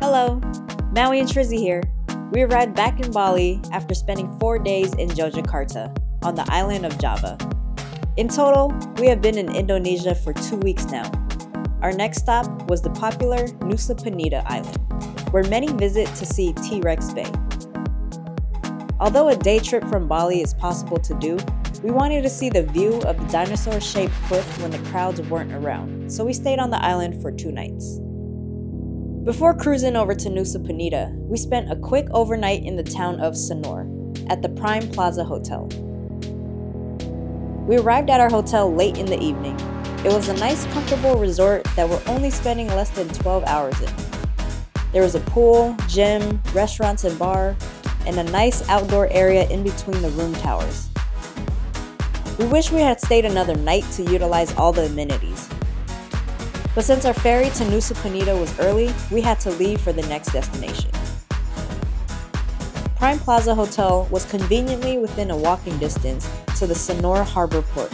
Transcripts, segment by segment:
Hello, Maui and Trizzy here. We arrived back in Bali after spending 4 days in Yogyakarta, on the island of Java. In total, we have been in Indonesia for 2 weeks now. Our next stop was the popular Nusa Penida island, where many visit to see T-Rex Bay. Although a day trip from Bali is possible to do, we wanted to see the view of the dinosaur-shaped cliff when the crowds weren't around, so we stayed on the island for 2 nights. Before cruising over to Nusa Penida, we spent a quick overnight in the town of Sanur, at the Prime Plaza Hotel. We arrived at our hotel late in the evening. It was a nice, comfortable resort that we're only spending less than 12 hours in. There was a pool, gym, restaurants and bar, and a nice outdoor area in between the room towers. We wish we had stayed another night to utilize all the amenities. But since our ferry to Nusa Penida was early, we had to leave for the next destination. Prime Plaza Hotel was conveniently within a walking distance to the Sanur Harbor Port.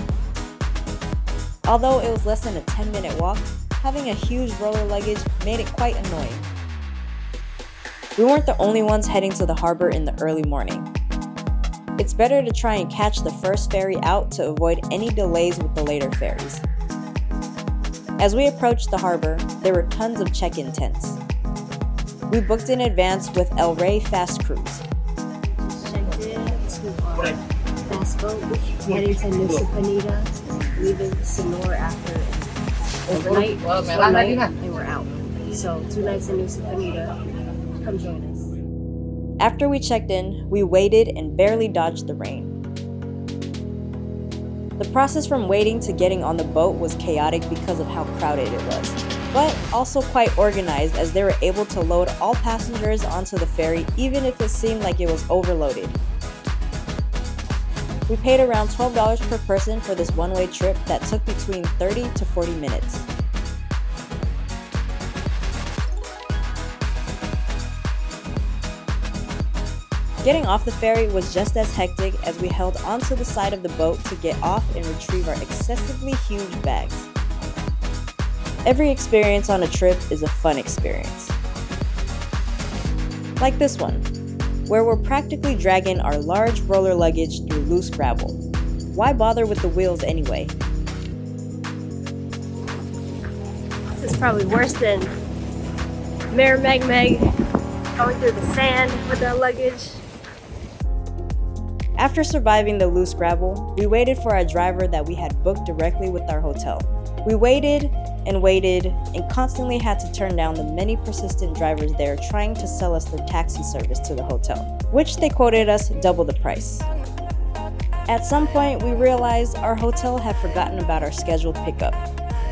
Although it was less than a 10-minute walk, having a huge roller luggage made it quite annoying. We weren't the only ones heading to the harbor in the early morning. It's better to try and catch the first ferry out to avoid any delays with the later ferries. As we approached the harbor, there were tons of check-in tents. We booked in advance with El Rey Fast Cruise. Checked in to our fast boat, heading to Nusa Penida, leaving Sanur after overnight, one night, and we're out. So 2 nights in Nusa Penida. Come join us. After we checked in, we waited and barely dodged the rain. The process from waiting to getting on the boat was chaotic because of how crowded it was, but also quite organized as they were able to load all passengers onto the ferry even if it seemed like it was overloaded. We paid around $12 per person for this one-way trip that took between 30 to 40 minutes. Getting off the ferry was just as hectic as we held onto the side of the boat to get off and retrieve our excessively huge bags. Every experience on a trip is a fun experience. Like this one, where we're practically dragging our large roller luggage through loose gravel. Why bother with the wheels anyway? This is probably worse than Mare Meg Meg going through the sand with our luggage. After surviving the loose gravel, we waited for our driver that we had booked directly with our hotel. We waited and constantly had to turn down the many persistent drivers there trying to sell us their taxi service to the hotel, which they quoted us double the price. At some point, we realized our hotel had forgotten about our scheduled pickup,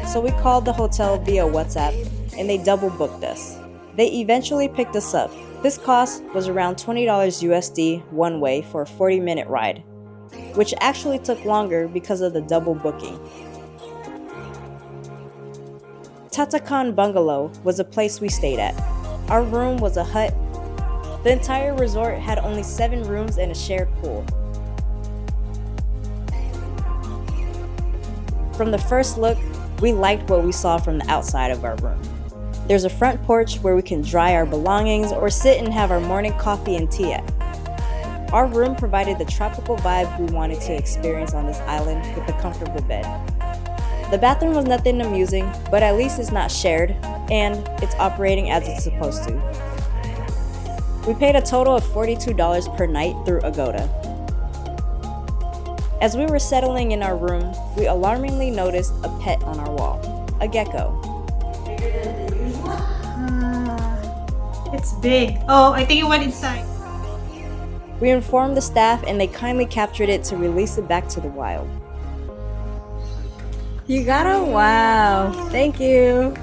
so we called the hotel via WhatsApp and they double booked us. They eventually picked us up. This cost was around $20 USD one way for a 40-minute ride, which actually took longer because of the double booking. Tatakan Bungalow was a place we stayed at. Our room was a hut. The entire resort had only 7 rooms and a shared pool. From the first look, we liked what we saw from the outside of our room. There's a front porch where we can dry our belongings or sit and have our morning coffee and tea at. Our room provided the tropical vibe we wanted to experience on this island with a comfortable bed. The bathroom was nothing amusing, but at least it's not shared, and it's operating as it's supposed to. We paid a total of $42 per night through Agoda. As we were settling in our room, we alarmingly noticed a pet on our wall, a gecko. It's big. Oh, I think it went inside. We informed the staff and they kindly captured it to release it back to the wild. You got a wow. Thank you.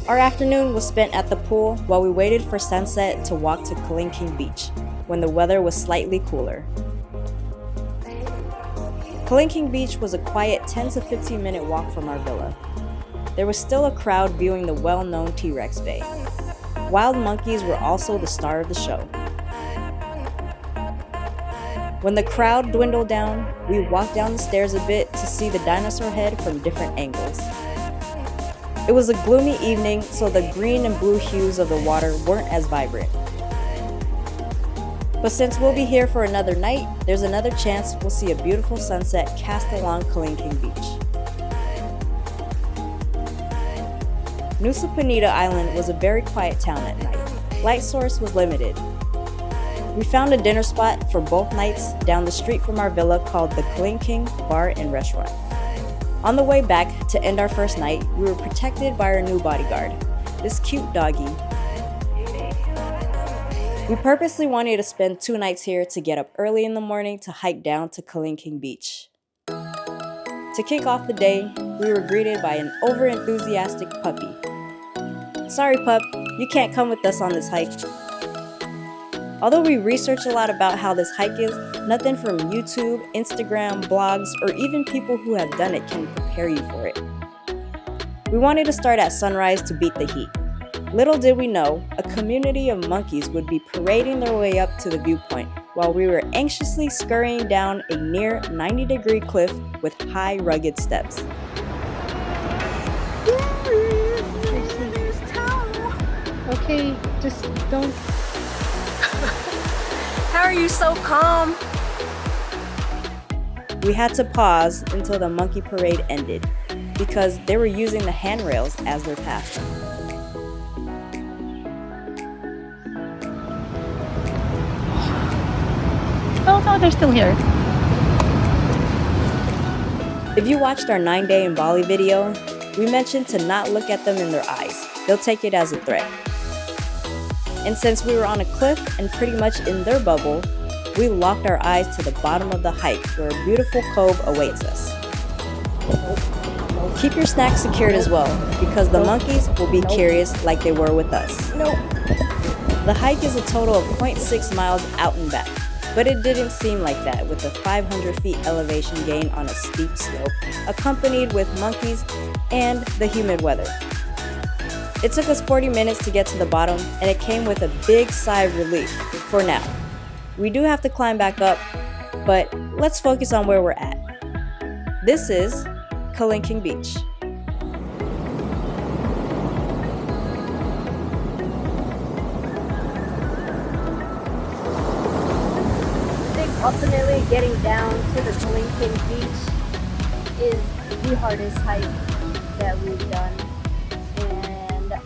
Our afternoon was spent at the pool while we waited for sunset to walk to Kelingking Beach when the weather was slightly cooler. Kelingking Beach was a quiet 10 to 15 minute walk from our villa. There was still a crowd viewing the well-known T-Rex Bay. Wild monkeys were also the star of the show. When the crowd dwindled down, we walked down the stairs a bit to see the dinosaur head from different angles. It was a gloomy evening, so the green and blue hues of the water weren't as vibrant. But since we'll be here for another night, there's another chance we'll see a beautiful sunset cast along Kelingking Beach. Nusa Penida Island was a very quiet town at night. Light source was limited. We found a dinner spot for both nights down the street from our villa called the Kelingking Bar and Restaurant. On the way back to end our first night, we were protected by our new bodyguard, this cute doggy. We purposely wanted to spend 2 nights here to get up early in the morning to hike down to Kelingking Beach. To kick off the day, we were greeted by an over-enthusiastic puppy. Sorry pup, you can't come with us on this hike. Although we researched a lot about how this hike is, nothing from YouTube, Instagram, blogs, or even people who have done it can prepare you for it. We wanted to start at sunrise to beat the heat. Little did we know, a community of monkeys would be parading their way up to the viewpoint while we were anxiously scurrying down a near 90-degree cliff with high, rugged steps. Okay, just don't. How are you so calm? We had to pause until the monkey parade ended because they were using the handrails as their path. Oh no, they're still here. If you watched our 9-day in Bali video, we mentioned to not look at them in their eyes. They'll take it as a threat. And since we were on a cliff and pretty much in their bubble, we locked our eyes to the bottom of the hike where a beautiful cove awaits us. Keep your snacks secured as well, because the monkeys will be curious like they were with us. The hike is a total of 0.6 miles out and back, but it didn't seem like that with a 500 feet elevation gain on a steep slope, accompanied with monkeys and the humid weather. It took us 40 minutes to get to the bottom, and it came with a big sigh of relief for now. We do have to climb back up, but let's focus on where we're at. This is Kelingking Beach. I think ultimately getting down to the Kelingking Beach is the hardest hike that we've done.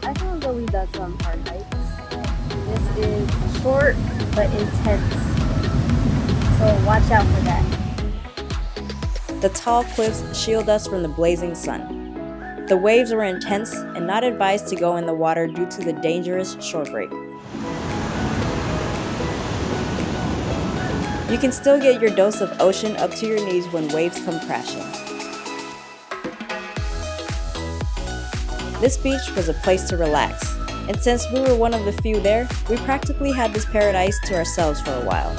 I feel as though we've done some hard hikes. This is short but intense, so watch out for that. The tall cliffs shield us from the blazing sun. The waves were intense and not advised to go in the water due to the dangerous shore break. You can still get your dose of ocean up to your knees when waves come crashing. This beach was a place to relax, and since we were one of the few there, we practically had this paradise to ourselves for a while.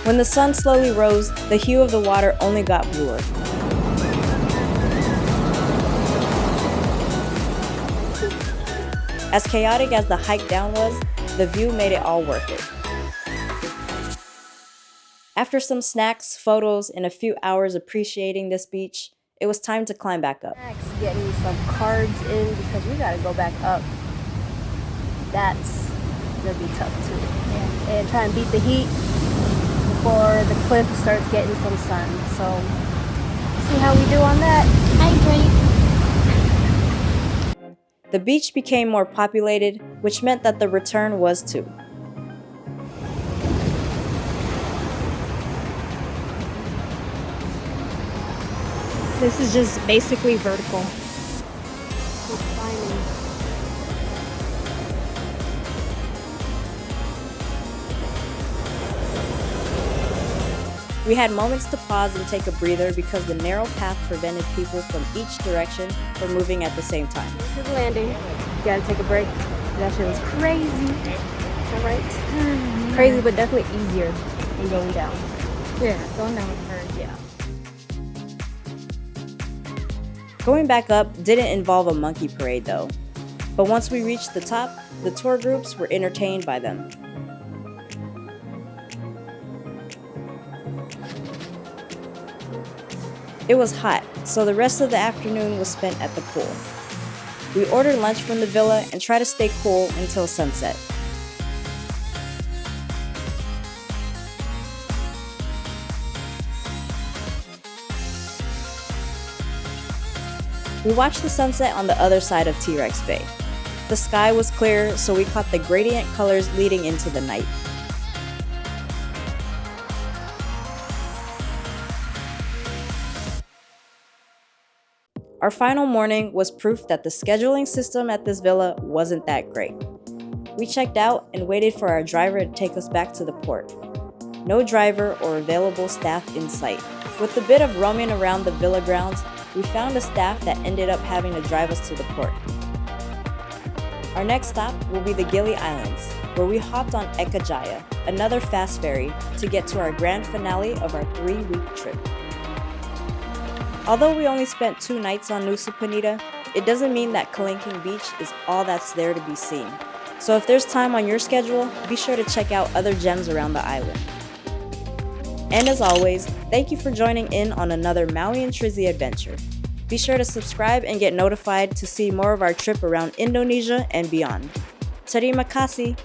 When the sun slowly rose, the hue of the water only got bluer. As chaotic as the hike down was, the view made it all worth it. After some snacks, photos, and a few hours appreciating this beach, it was time to climb back up. Next, getting some cards in because we gotta go back up. That's gonna be tough too. Yeah. And try and beat the heat before the cliff starts getting some sun. So, see how we do on that. Hydrate. The beach became more populated, which meant that the return was too. This is just basically vertical. We had moments to pause and take a breather because the narrow path prevented people from each direction from moving at the same time. To the landing. You gotta take a break. That shit was crazy. Alright. Crazy, but definitely easier than going down. Yeah, going down with her. Yeah. Going back up didn't involve a monkey parade though, but once we reached the top, the tour groups were entertained by them. It was hot, so the rest of the afternoon was spent at the pool. We ordered lunch from the villa and tried to stay cool until sunset. We watched the sunset on the other side of T-Rex Bay. The sky was clear, so we caught the gradient colors leading into the night. Our final morning was proof that the scheduling system at this villa wasn't that great. We checked out and waited for our driver to take us back to the port. No driver or available staff in sight. With a bit of roaming around the villa grounds, we found a staff that ended up having to drive us to the port. Our next stop will be the Gili Islands, where we hopped on Eka Jaya, another fast ferry, to get to our grand finale of our 3-week trip. Although we only spent 2 nights on Nusa Penida, it doesn't mean that Kelingking Beach is all that's there to be seen. So if there's time on your schedule, be sure to check out other gems around the island. And as always, thank you for joining in on another Maui and Trizzy adventure. Be sure to subscribe and get notified to see more of our trip around Indonesia and beyond. Terima kasih!